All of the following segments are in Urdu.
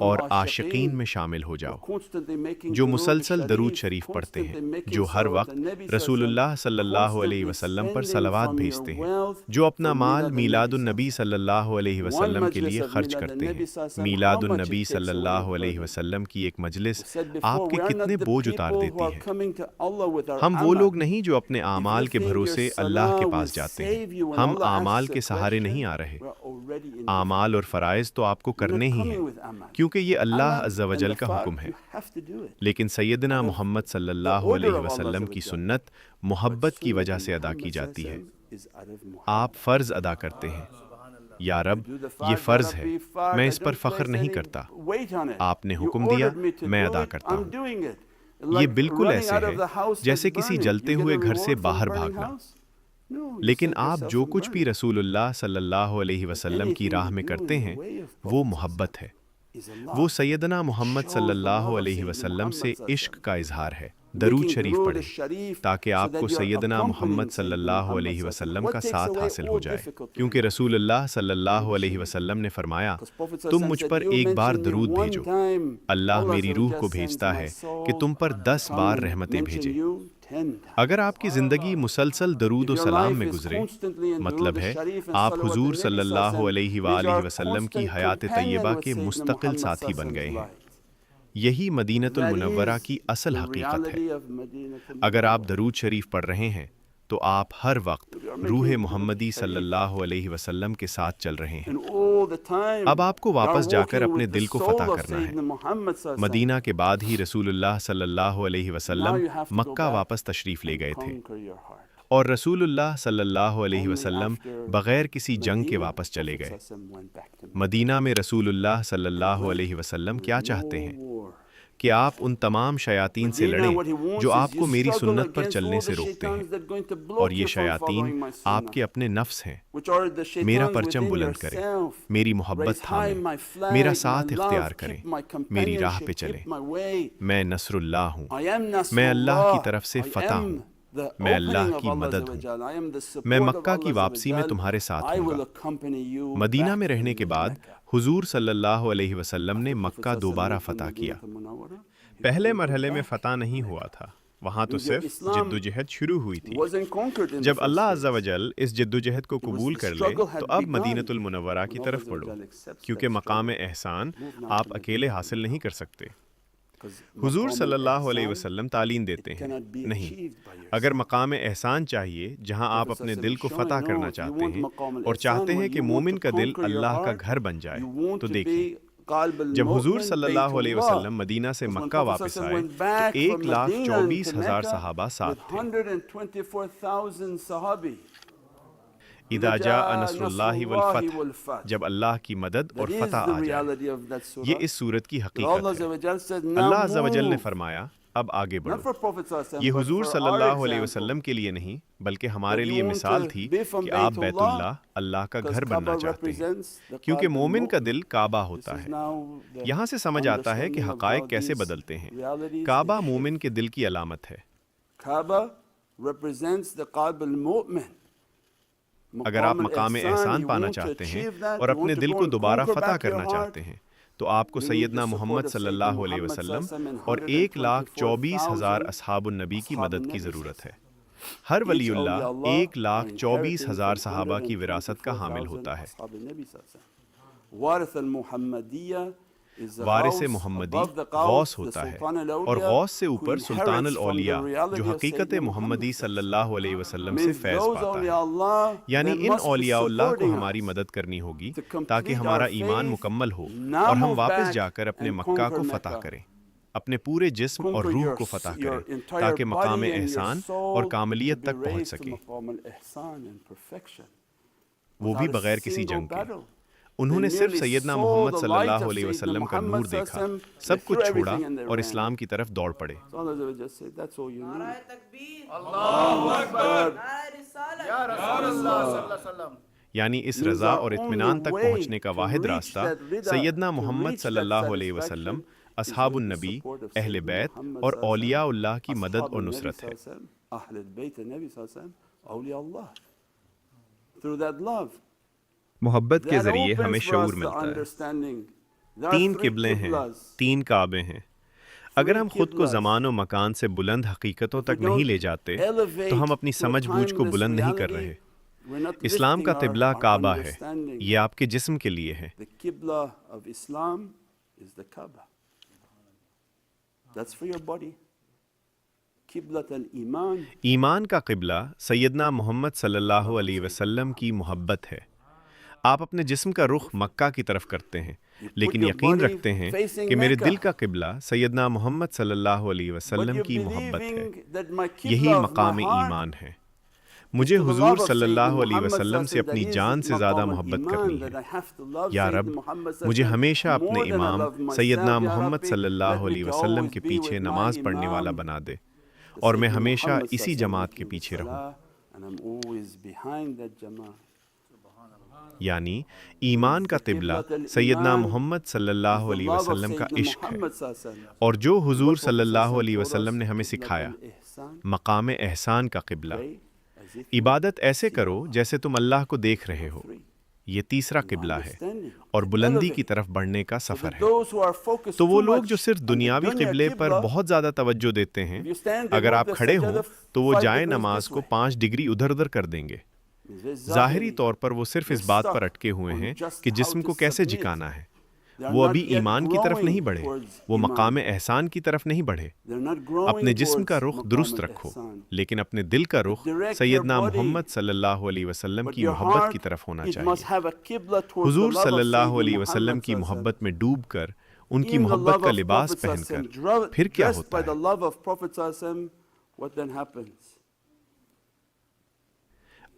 اور عاشقین میں شامل ہو جاؤ جو مسلسل درود شریف پڑھتے ہیں، جو ہر وقت رسول اللہ صلی اللہ علیہ وسلم پر صلوات بھیجتے ہیں، جو اپنا مال میلاد النبی صلی اللہ علیہ وسلم کے لیے خرچ کرتے ہیں۔ میلاد النبی صلی اللہ علیہ وسلم کی ایک مجلس آپ کے کتنے بوجھ اتار دیتی ہے۔ ہم وہ لوگ نہیں جو اپنے اعمال کے بھروسے اللہ کے پاس جاتے ہیں، ہم اعمال کے سہارے نہیں آ رہے۔ اعمال اور فرائض تو آپ کو کرنے ہی ہیں، کیونکہ یہ اللہ عز و جل کا حکم ہے، لیکن سیدنا محمد صلی اللہ علیہ وسلم کی سنت محبت کی وجہ سے ادا کی جاتی ہے۔ آپ فرض ادا کرتے ہیں، یا رب یہ فرض ہے، میں اس پر فخر نہیں کرتا، آپ نے حکم دیا، میں ادا کرتا ہوں۔ یہ بالکل ایسے ہے جیسے کسی جلتے ہوئے گھر سے باہر بھاگنا۔ لیکن آپ جو کچھ بھی رسول اللہ صلی اللہ علیہ وسلم کی راہ میں کرتے ہیں وہ محبت ہے، وہ سیدنا محمد صلی اللہ علیہ وسلم سے عشق کا اظہار ہے۔ درود شریف پڑھیں تاکہ آپ کو سیدنا محمد صلی اللہ علیہ وسلم کا ساتھ حاصل ہو جائے، کیونکہ رسول اللہ صلی اللہ علیہ وسلم نے فرمایا، تم مجھ پر ایک بار درود بھیجو، اللہ میری روح کو بھیجتا ہے کہ تم پر 10 بار رحمتیں بھیجے۔ اگر آپ کی زندگی مسلسل درود و سلام میں گزرے، مطلب ہے آپ حضور صلی اللہ علیہ وآلہ وسلم کی حیات طیبہ کے مستقل ساتھی بن گئے ہیں۔ یہی مدینۃ المنورہ کی اصل حقیقت ہے۔ اگر آپ درود شریف پڑھ رہے ہیں تو آپ ہر وقت روح محمدی صلی اللہ علیہ وسلم کے ساتھ چل رہے ہیں۔ اب آپ کو واپس جا کر اپنے دل کو فتح کرنا ہے۔ مدینہ کے بعد ہی رسول اللہ صلی اللہ علیہ وسلم مکہ واپس تشریف لے گئے تھے، اور رسول اللہ صلی اللہ علیہ وسلم بغیر کسی جنگ کے واپس چلے گئے۔ مدینہ میں رسول اللہ صلی اللہ علیہ وسلم کیا چاہتے ہیں کہ آپ ان تمام شیاطین سے لڑیں جو آپ کو میری سنت پر چلنے سے روکتے ہیں، اور یہ شیاطین آپ کے اپنے نفس ہیں۔ میرا پرچم بلند کریں، میری محبت تھامیں، میرا ساتھ اختیار کریں، میری راہ پہ چلیں۔ میں نصر اللہ ہوں، میں اللہ کی طرف سے فتح ہوں، میں اللہ کی مدد ہوں، میں مکہ کی واپسی میں تمہارے ساتھ ہوں گا۔ مدینہ میں رہنے کے بعد حضور صلی اللہ علیہ وسلم نے مکہ دوبارہ فتح کیا۔ پہلے مرحلے میں فتح نہیں ہوا تھا، وہاں تو صرف جد و جہد شروع ہوئی تھی۔ جب اللہ عز و جل اس جد و جہد کو قبول کر لے تو اب مدینۃ المنورہ کی طرف بڑھو، کیونکہ مقام احسان آپ اکیلے حاصل نہیں کر سکتے۔ حضور صلی اللہ علیہ وسلم تعلیم دیتے ہیں، نہیں، اگر مقام احسان چاہیے جہاں آپ اپنے دل کو فتح کرنا چاہتے ہیں اور چاہتے ہیں کہ مومن کا دل اللہ کا گھر بن جائے، تو دیکھیں، جب حضور صلی اللہ علیہ وسلم مدینہ سے مکہ واپس آئے تو 1,24,000 صحابہ ساتھ تھے۔ اذا جاء نصر اللہ والفتح، جب اللہ کی مدد اور فتح آ جائے، یہ اس سورت کی حقیقت ہے۔ اللہ عز و جل نے فرمایا، اب آگے بڑھو۔ یہ حضور صلی اللہ علیہ وسلم کے لیے نہیں بلکہ ہمارے لیے مثال تھی کہ آپ بیت اللہ، اللہ کا گھر بننا چاہتے ہیں، کیونکہ مومن کا دل کعبہ ہوتا ہے۔ یہاں سے سمجھ آتا ہے کہ حقائق کیسے بدلتے ہیں۔ کعبہ مومن کے دل کی علامت ہے۔ اگر آپ مقام احسان پانا چاہتے ہیں اور اپنے دل کو دوبارہ فتح کرنا چاہتے ہیں تو آپ کو سیدنا محمد صلی اللہ علیہ وسلم اور 1,24,000 اصحاب النبی کی مدد کی ضرورت ہے۔ ہر ولی اللہ 1,24,000 صحابہ کی وراثت کا حامل ہوتا ہے۔ وارث محمدی غوث ہوتا ہے، اور غوث سے اوپر سلطان الاولیاء جو حقیقت محمدی صلی اللہ علیہ وسلم سے فیض پاتا ہے۔ یعنی ان اولیاء اللہ کو ہماری مدد کرنی ہوگی تاکہ ہمارا ایمان مکمل ہو اور ہم واپس جا کر اپنے مکہ کو فتح کریں، اپنے پورے جسم اور روح کو فتح کریں، تاکہ مقام احسان اور کاملیت تک پہنچ سکیں، وہ بھی بغیر کسی جنگ کے۔ انہوں نے صرف سیدنا محمد صلی اللہ علیہ وسلم کا نور دیکھا، سب کچھ چھوڑا اور اسلام کی طرف دوڑ پڑے۔ یعنی اس رضا اور اطمینان تک پہنچنے کا واحد راستہ سیدنا محمد صلی اللہ علیہ وسلم، اصحاب النبی، اہل بیت اور اولیاء اللہ کی مدد اور نصرت ہے۔ محبت کے ذریعے ہمیں شعور ملتا ہے۔ تین قبلے ہیں، تین کعبے ہیں۔ اگر ہم خود کو زمان و مکان سے بلند حقیقتوں تک نہیں لے جاتے تو ہم اپنی سمجھ بوجھ کو بلند نہیں کر رہے۔ اسلام کا قبلہ کعبہ ہے، یہ آپ کے جسم کے لیے ہے۔ ایمان کا قبلہ سیدنا محمد صلی اللہ علیہ وسلم کی محبت ہے۔ آپ اپنے جسم کا رخ مکہ کی طرف کرتے ہیں، لیکن یقین رکھتے ہیں کہ میرے دل کا قبلہ سیدنا محمد صلی اللہ علیہ وسلم کی محبت ہے۔ یہی مقام ایمان ہے۔ مجھے حضور صلی اللہ علیہ وسلم سے اپنی جان سے زیادہ محبت کرنی ہے۔ یا رب، مجھے ہمیشہ اپنے امام سیدنا محمد صلی اللہ علیہ وسلم کے پیچھے نماز پڑھنے والا بنا دے، اور میں ہمیشہ اسی جماعت کے پیچھے رہوں۔ یعنی ایمان کا قبلہ سیدنا محمد صلی اللہ علیہ وسلم کا عشق ہے، اور جو حضور صلی اللہ علیہ وسلم نے ہمیں سکھایا، مقام احسان کا قبلہ۔ عبادت ایسے کرو جیسے تم اللہ کو دیکھ رہے ہو، یہ تیسرا قبلہ ہے، اور بلندی کی طرف بڑھنے کا سفر ہے۔ تو وہ لوگ جو صرف دنیاوی قبلے پر بہت زیادہ توجہ دیتے ہیں، اگر آپ کھڑے ہوں تو وہ جائے نماز کو 5 ڈگری ادھر ادھر کر دیں گے۔ ظاہری طور پر وہ صرف اس بات پر اٹکے ہوئے ہیں کہ جسم کو کیسے جھکانا ہے۔ وہ ابھی ایمان کی طرف نہیں بڑھے، وہ مقام احسان کی طرف نہیں بڑھے۔ اپنے جسم کا رخ درست رکھو، لیکن اپنے دل کا رخ سیدنا محمد صلی اللہ علیہ وسلم کی محبت کی طرف ہونا چاہیے۔ حضور صلی اللہ علیہ وسلم کی محبت میں ڈوب کر، ان کی محبت کا لباس پہن کر، پھر کیا ہوتا ہے؟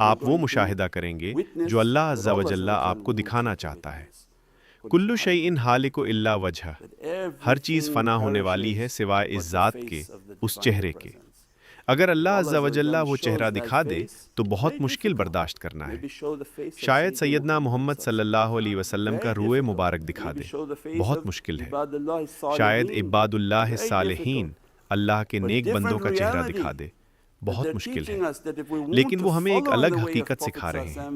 آپ وہ مشاہدہ کریں گے جو اللہ عز و جل آپ کو دکھانا چاہتا ہے۔ کل شیء ہالک الا وجہہ، ہر چیز فنا ہونے والی ہے سوائے اس ذات کے، اس چہرے کے۔ اگر اللہ عز و جل وہ چہرہ دکھا دے تو بہت مشکل برداشت کرنا ہے۔ شاید سیدنا محمد صلی اللہ علیہ وسلم کا روئے مبارک دکھا دے، بہت مشکل ہے۔ شاید عباد اللہ الصالحین، اللہ کے نیک بندوں کا چہرہ دکھا دے، بہت مشکل ہے۔ لیکن وہ ہمیں ایک الگ حقیقت سکھا رہے ہیں۔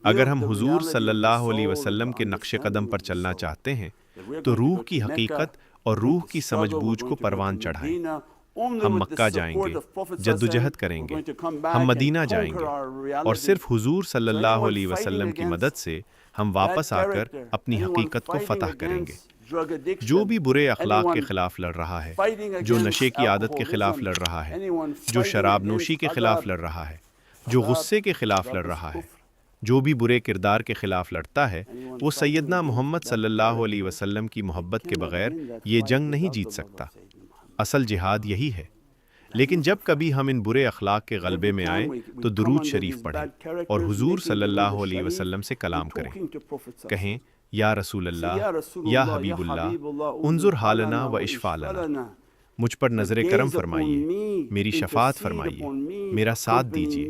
اگر ہم حضور صلی اللہ علیہ وسلم کے نقش قدم پر چلنا چاہتے ہیں تو روح کی حقیقت اور روح کی سمجھ بوجھ کو پروان چڑھائیں۔ ہم مکہ جائیں گے، جدوجہد کریں گے، ہم مدینہ جائیں گے، اور صرف حضور صلی اللہ علیہ وسلم کی مدد سے ہم واپس آ کر اپنی حقیقت کو فتح کریں گے۔ جو بھی برے اخلاق کے خلاف لڑ رہا ہے، جو نشے کی عادت کے خلاف لڑ رہا ہے، جو شراب نوشی کے خلاف لڑ رہا ہے، جو غصے کے خلاف لڑ رہا ہے، جو بھی برے کردار کے خلاف لڑتا ہے، وہ سیدنا محمد صلی اللہ علیہ وسلم کی محبت کے بغیر یہ جنگ نہیں جیت سکتا۔ اصل جہاد یہی ہے۔ لیکن جب کبھی ہم ان برے اخلاق کے غلبے میں آئیں تو درود شریف پڑھیں اور حضور صلی اللہ علیہ وسلم سے کلام کریں۔ کہیں، یا رسول اللہ، یا حبیب اللہ، انظر حالنا و اشفع لنا، مجھ پر نظر کرم فرمائیے، میری شفاعت فرمائیے، میرا ساتھ دیجیے،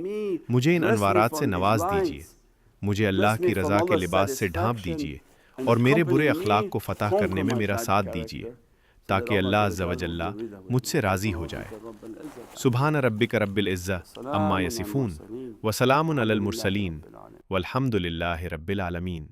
مجھے ان انوارات سے نواز دیجیے، مجھے اللہ کی رضا کے لباس سے ڈھانپ دیجیے، اور میرے برے اخلاق کو فتح کرنے میں میرا ساتھ دیجیے، تاکہ اللہ عز و جل مجھ سے راضی ہو جائے۔ سبحان ربک رب العزہ عما یصفون، وسلام علی المرسلین، والحمد للہ رب العالمین۔